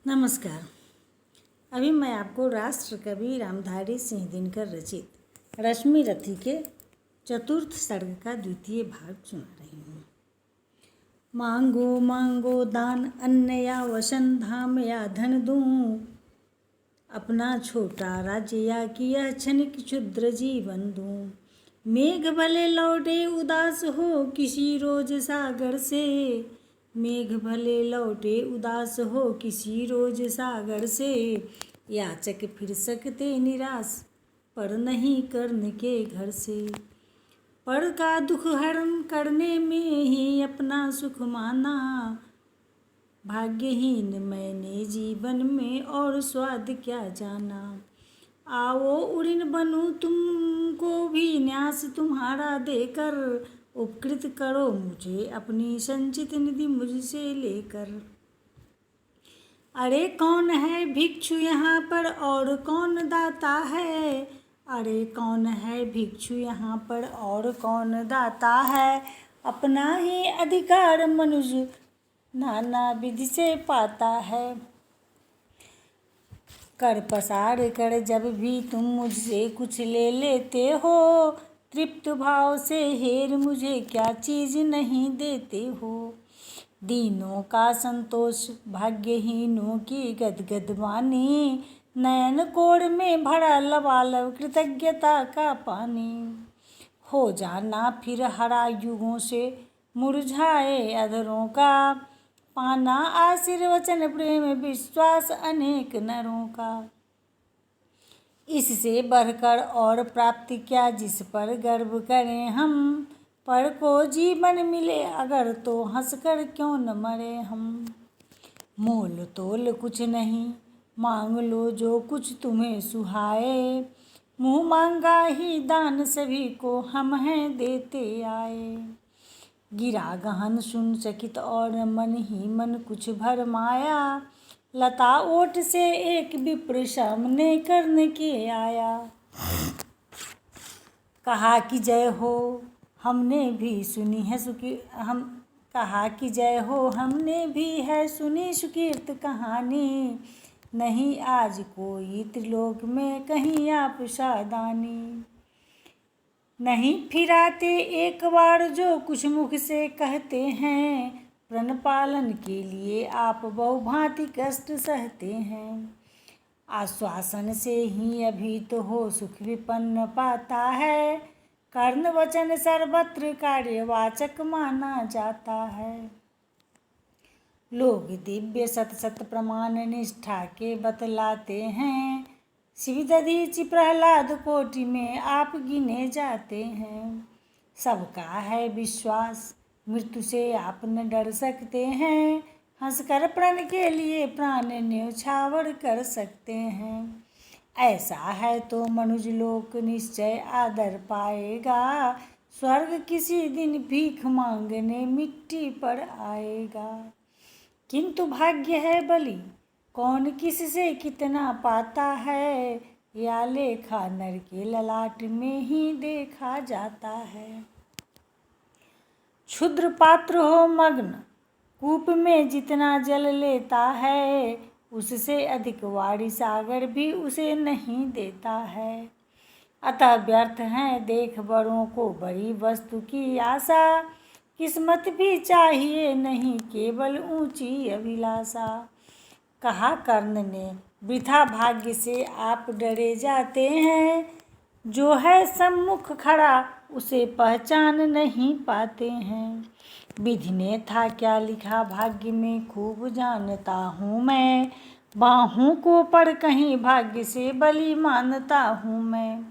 नमस्कार। अभी मैं आपको राष्ट्र कवि रामधारी सिंह दिनकर रचित रश्मि रथी के चतुर्थ सर्ग का द्वितीय भाग सुना रही हूँ। मांगो मांगो दान अन्न या वसन, धाम या धन दूँ, अपना छोटा राज्य या किया क्षणिक क्षुद्र जीवन दूँ। मेघ भले लौटे उदास हो किसी रोज सागर से, मेघ भले लौटे उदास हो किसी रोज सागर से, याचक फिर सकते निराश पर नहीं कर्ण के घर से। पर का दुख हरण करने में ही अपना सुख माना, भाग्यहीन मैंने जीवन में और स्वाद क्या जाना। आओ उड़िन बनूं तुमको भी न्यास तुम्हारा देकर, उपकृत करो मुझे अपनी संचित निधि मुझसे लेकर। अरे कौन है भिक्षु यहाँ पर और कौन दाता है, अरे कौन है भिक्षु यहाँ पर और कौन दाता है। अपना ही अधिकार मनुष्य नाना विधि से पाता है। कर पसार कर जब भी तुम मुझसे कुछ ले लेते हो, तृप्त भाव से हेर मुझे क्या चीज़ नहीं देते हो। दीनों का संतोष भाग्यहीनों की गदगद वाणी, नयन कोड़ में भरा लबालब कृतज्ञता का पानी। हो जाना फिर हरा युगों से मुरझाए अधरों का, पाना आशीर्वचन प्रेम विश्वास अनेक नरों का। इससे बढ़कर और प्राप्ति क्या जिस पर गर्व करें हम, पर को जीवन मिले अगर तो हंसकर क्यों न मरे हम। मोल तोल कुछ नहीं मांग लो जो कुछ तुम्हें सुहाए, मुँह मांगा ही दान सभी को हम हैं देते आए। गिरा गहन सुन चकित और मन ही मन कुछ भरमाया, लता ओट से एक विप्र सामने कर्ण के आया। कहा कि जय हो हमने भी सुनी है हम कहा कि जय हो हमने भी है सुनी सुकीर्त कहानी, नहीं आज कोई त्रिलोक में कहीं आप सादानी। नहीं फिराते एक बार जो कुछ मुख से कहते हैं, प्रण पालन के लिए आप बहुभांति कष्ट सहते हैं। आश्वासन से ही अभी तो हो सुख विपन्न पाता है, कर्ण वचन सर्वत्र कार्यवाचक माना जाता है। लोग दिव्य सत सत प्रमाण निष्ठा के बतलाते हैं, शिव दधीचि प्रहलाद कोटि में आप गिने जाते हैं। सबका है विश्वास मृत्यु से आप न डर सकते हैं, हंसकर प्रण के लिए प्राण न्यौछावर कर सकते हैं। ऐसा है तो मनुज लोक निश्चय आदर पाएगा, स्वर्ग किसी दिन भीख मांगने मिट्टी पर आएगा। किंतु भाग्य है बलि कौन किससे कितना पाता है, या लेखा नर के ललाट में ही देखा जाता है। क्षुद्र पात्र हो मग्न कूप में जितना जल लेता है, उससे अधिक वारी सागर भी उसे नहीं देता है। अतः व्यर्थ है देख बड़ों को बड़ी वस्तु की आशा, किस्मत भी चाहिए नहीं केवल ऊंची अभिलाषा। कहा कर्ण ने वृथा भाग्य से आप डरे जाते हैं, जो है सम्मुख खड़ा उसे पहचान नहीं पाते हैं। विधि ने था क्या लिखा भाग्य में खूब जानता हूँ मैं, बाहों को पर कहीं भाग्य से बलि मानता हूँ मैं।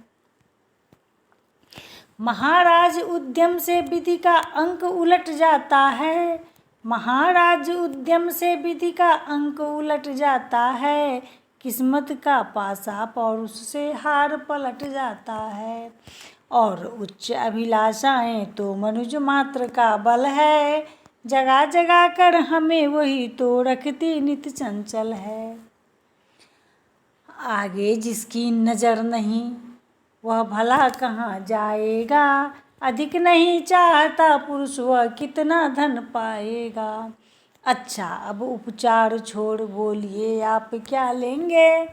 महाराज उद्यम से विधि का अंक उलट जाता है, महाराज उद्यम से विधि का अंक उलट जाता है, किस्मत का पासा पौरुष से हार पलट जाता है। और उच्च अभिलाषाएं तो मनुष्य मात्र का बल है, जगा जगा कर हमें वही तो रखती नित चंचल है। आगे जिसकी नज़र नहीं वह भला कहाँ जाएगा, अधिक नहीं चाहता पुरुष वह कितना धन पाएगा। अच्छा अब उपचार छोड़ बोलिए आप क्या लेंगे,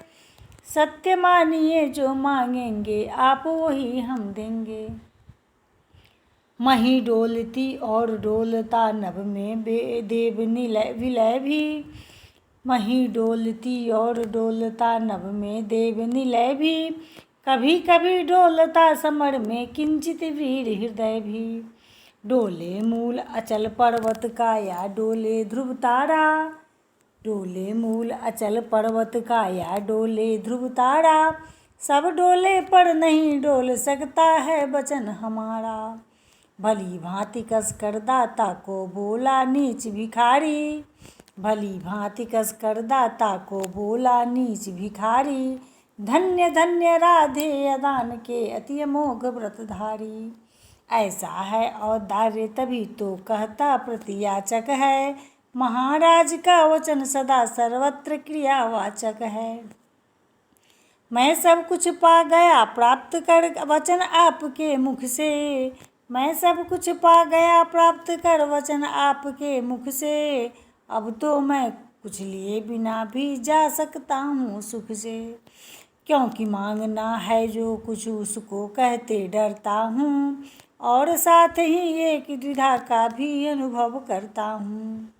सत्य मानिए जो मांगेंगे आप वही हम देंगे। मही डोलती और डोलता नभ में देव विलय भी, मही डोलती और डोलता नभ में देव निलय भी, कभी कभी डोलता समर में किंचित वीर हृदय भी। डोले मूल अचल पर्वत का या डोले ध्रुव तारा, डोले मूल अचल पर्वत का या डोले ध्रुव तारा, सब डोले पर नहीं डोल सकता है वचन हमारा। भली भांति कस कर दाता को बोला नीच भिखारी, भली भांति कस कर दाता को बोला नीच भिखारी, धन्य धन्य राधे अदान के अति अमोघ व्रतधारी। ऐसा है औदार्य तभी तो कहता प्रतियाचक है, महाराज का वचन सदा सर्वत्र क्रियावाचक है। मैं सब कुछ पा गया प्राप्त कर वचन आपके मुख से, मैं सब कुछ पा गया प्राप्त कर वचन आपके मुख से, अब तो मैं कुछ लिए बिना भी जा सकता हूँ सुख से। क्योंकि मांगना है जो कुछ उसको कहते डरता हूँ, और साथ ही एक द्विधा का भी अनुभव करता हूँ।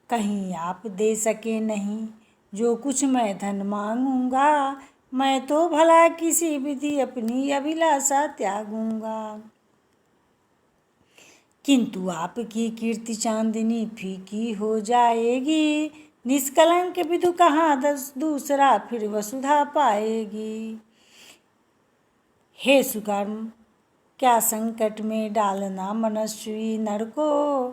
कहीं आप दे सके नहीं जो कुछ मैं धन मांगूंगा, मैं तो भला किसी विधि अपनी अभिलाषा त्यागूंगा। किंतु आपकी कीर्ति चांदनी फीकी हो जाएगी, निष्कलंक विधु कहाँ दूसरा फिर वसुधा पाएगी। हे सुकर्म क्या संकट में डालना मनस्वी नर को,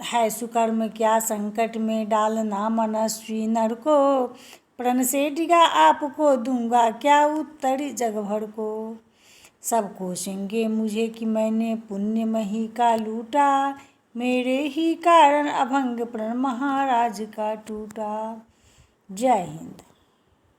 है सुकर्म क्या संकट में डालना मनस्वी नर को, प्रण से डिगा आपको दूंगा क्या उत्तर जग भर को। सब कोसेंगे मुझे कि मैंने पुण्यमही का लूटा, मेरे ही कारण अभंग प्रण महाराज का टूटा। जय हिंद।